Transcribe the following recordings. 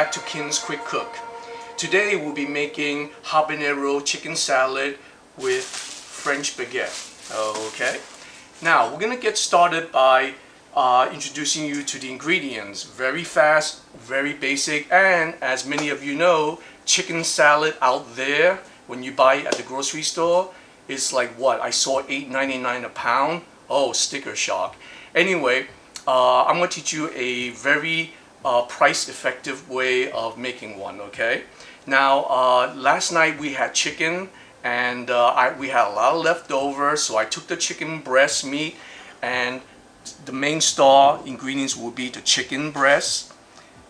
back to Kim's Quick Cook. Today we'll be making habanero chicken salad with French baguette. Okay, now we're gonna get started by introducing you to the ingredients. Very fast, very basic, and as many of you know, chicken salad out there when you buy it at the grocery store is like what? I saw $8.99 a pound. Oh, sticker shock. Anyway, I'm going to teach you a very price-effective way of making one. Okay. Now, last night we had chicken, and we had a lot of leftovers, so I took the chicken breast meat, and the main star ingredients will be the chicken breast.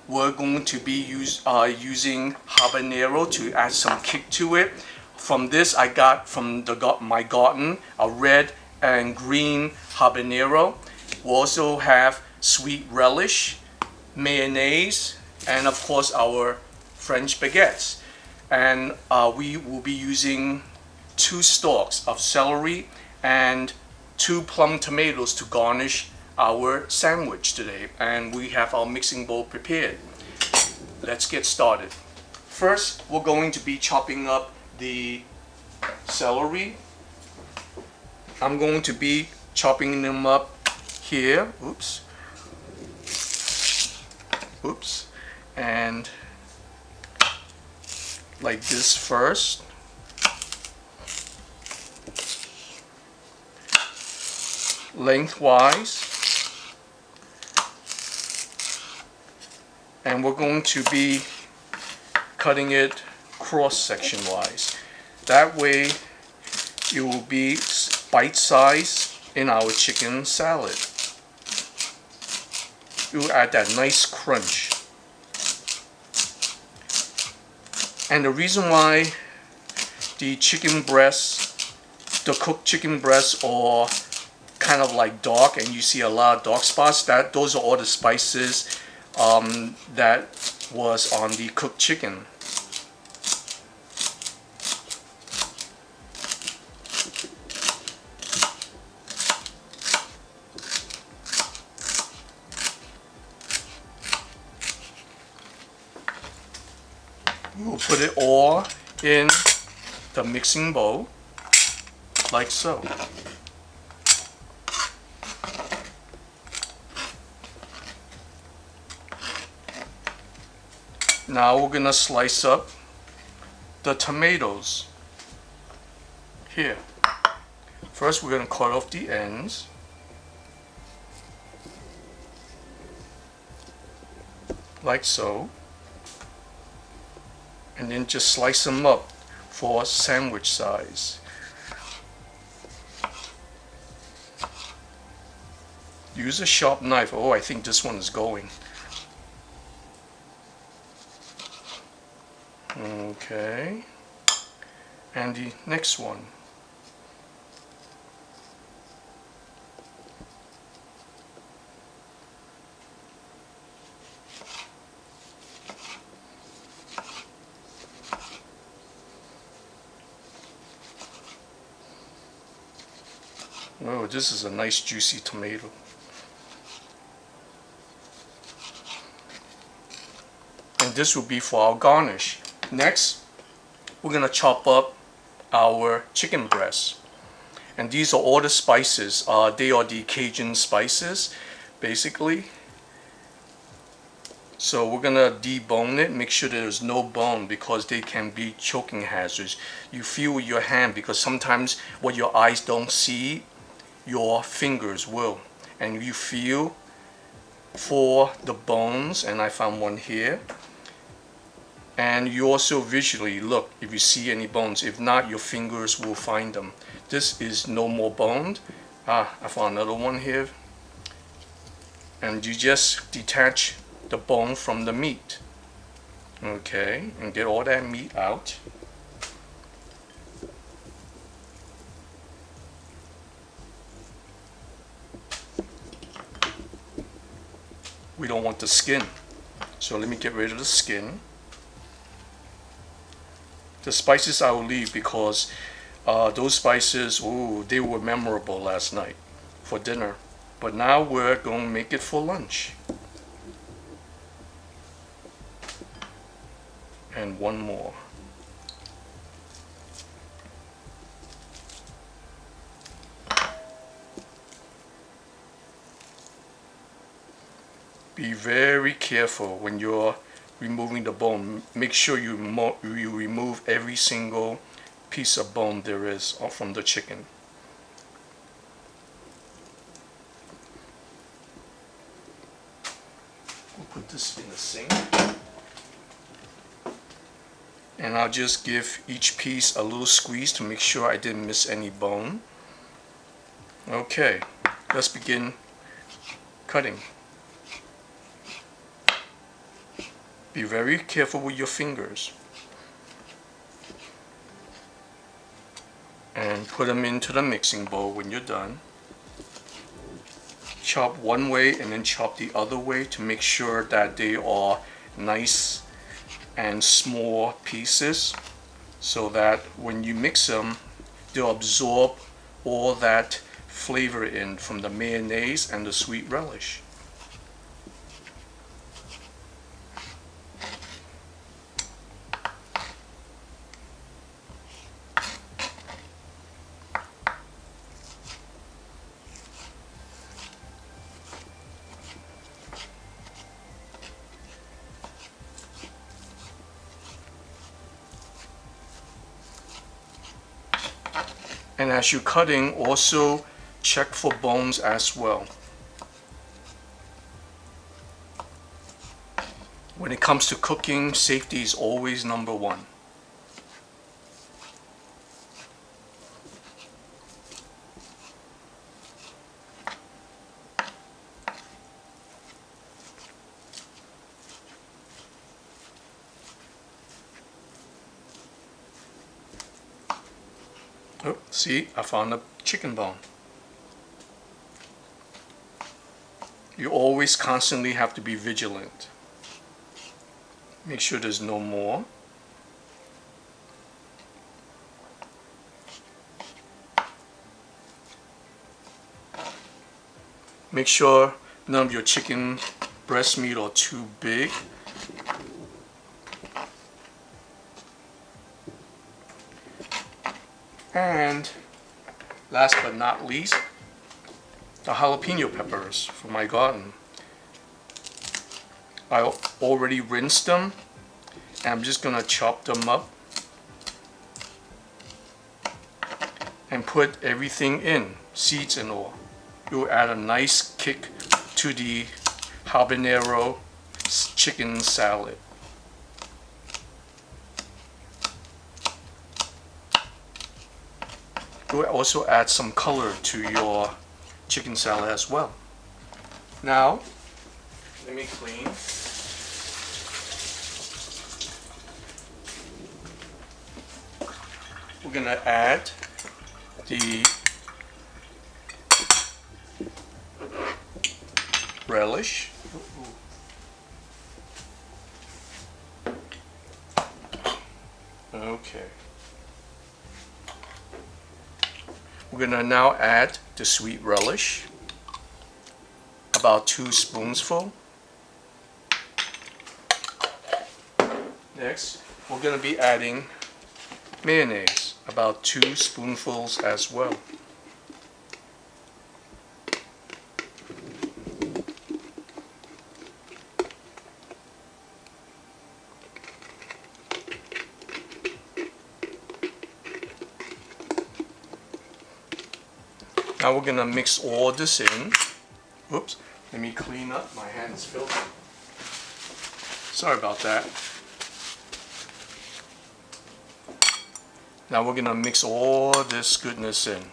We're going to be using habanero to add some kick to it. From this, I got from my garden a red and green habanero. We'll also have sweet relish, mayonnaise, and of course our French baguettes. And we will be using 2 stalks of celery and 2 plum tomatoes to garnish our sandwich today. And we have our mixing bowl prepared. Let's get started. First, we're going to be chopping up the celery. I'm going to be chopping them up here. Oops. And like this first. Lengthwise. And we're going to be cutting it cross-section wise. That way it will be bite-sized in our chicken salad. It will add that nice crunch. And the reason why the chicken breast, the cooked chicken breasts are kind of like dark and you see a lot of dark spots, those are all the spices that was on the cooked chicken. We'll put it all in the mixing bowl, like so. Now we're gonna slice up the tomatoes here. First, we're gonna cut off the ends. Like so. And then just slice them up for sandwich size. Use a sharp knife. Oh, I think this one is going. Okay. And the next one. Oh, this is a nice juicy tomato. And this will be for our garnish. Next, we're gonna chop up our chicken breast. And these are all the spices. They are the Cajun spices, basically. So we're gonna debone it, make sure there's no bone because they can be choking hazards. You feel with your hand because sometimes what your eyes don't see, your fingers will, and you feel for the bones, and I found one here. And you also visually look if you see any bones. If not, your fingers will find them. This is no more boned. I found another one here. And you just detach the bone from the meat. Okay, and get all that meat out. We don't want the skin, so let me get rid of the skin. The spices I will leave because those spices, ooh, they were memorable last night for dinner. But now we're going to make it for lunch. and one more. Be very careful when you're removing the bone. Make sure you remove every single piece of bone there is from the chicken. We'll put this in the sink. And I'll just give each piece a little squeeze to make sure I didn't miss any bone. Okay, let's begin cutting. Be very careful with your fingers. And put them into the mixing bowl when you're done. Chop one way and then chop the other way to make sure that they are nice and small pieces, so that when you mix them, they'll absorb all that flavor in from the mayonnaise and the sweet relish. And as you're cutting, also check for bones as well. When it comes to cooking, safety is always number one. Oh, see, I found a chicken bone. You always constantly have to be vigilant. Make sure there's no more. Make sure none of your chicken breast meat are too big. And last but not least, the jalapeno peppers from my garden. I already rinsed them, and I'm just gonna chop them up and put everything in, seeds and all. It will add a nice kick to the habanero chicken salad. It will also add some color to your chicken salad as well. Now, let me clean. We're gonna add the relish. Okay. We're gonna now add the sweet relish, about 2 spoonsful. Next, we're gonna be adding mayonnaise, about 2 spoonfuls as well. Now we're gonna mix all this in. Oops, let me clean up, my hand's filthy. Sorry about that. Now we're gonna mix all this goodness in.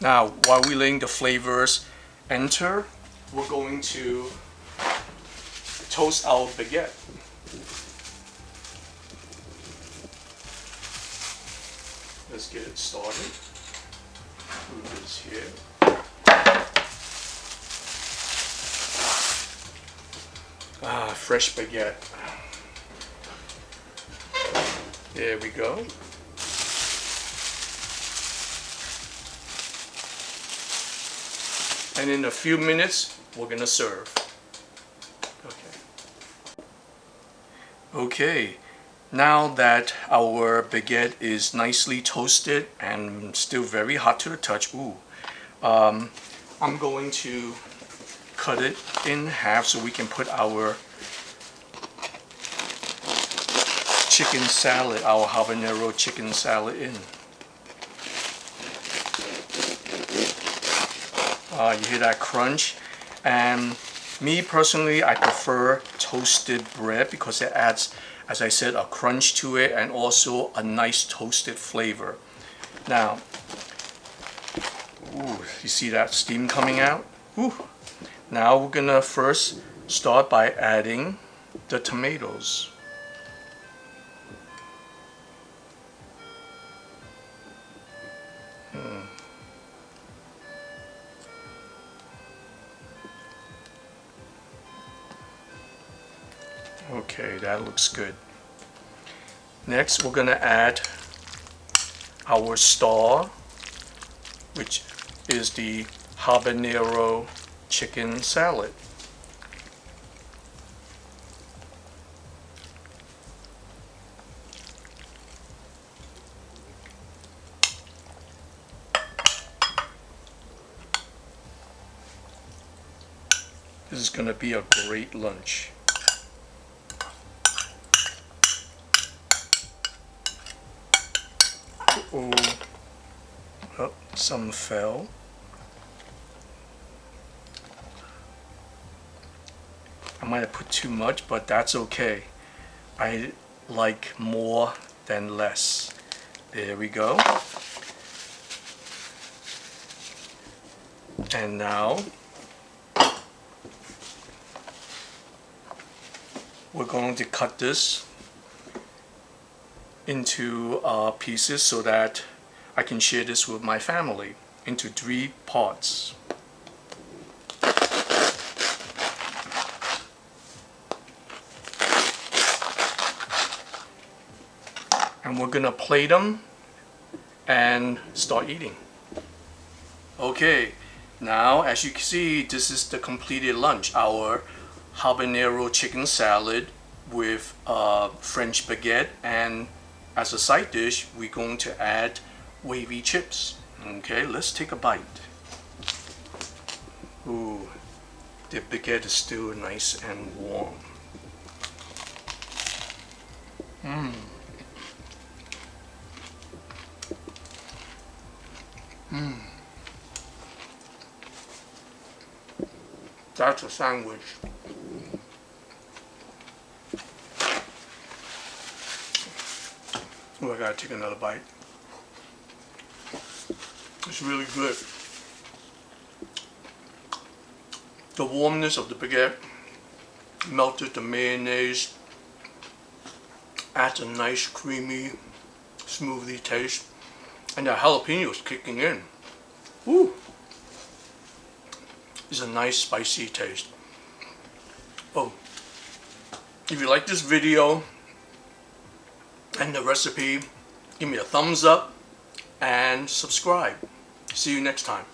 Now, while we're letting the flavors enter, we're going to toast our baguette. let's get it started. Move this here. Fresh baguette. There we go. And in a few minutes, we're gonna serve. Okay, now that our baguette is nicely toasted and still very hot to the touch, I'm going to cut it in half so we can put our chicken salad, our habanero chicken salad in. You hear that crunch? And me personally, I prefer toasted bread because it adds, as I said, a crunch to it and also a nice toasted flavor. Now, you see that steam coming out? Now we're gonna first start by adding the tomatoes. Okay, that looks good. Next, we're gonna add our star, which is the habanero chicken salad. This is gonna be a great lunch. Oh, some fell. I might have put too much, but that's okay. I like more than less. There we go. And now we're going to cut this into pieces so that I can share this with my family into 3 parts. And we're gonna plate them and start eating. Okay, now as you can see, this is the completed lunch. Our habanero chicken salad with French baguette, and as a side dish, we're going to add wavy chips. Okay, let's take a bite. Ooh, the baguette is still nice and warm. That's a sandwich. Oh, I gotta take another bite. It's really good. The warmness of the baguette melted the mayonnaise, adds a nice creamy smoothie taste, and the jalapenos kicking in. Woo! It's a nice spicy taste. Oh, if you like this video and the recipe, give me a thumbs up and subscribe. See you next time.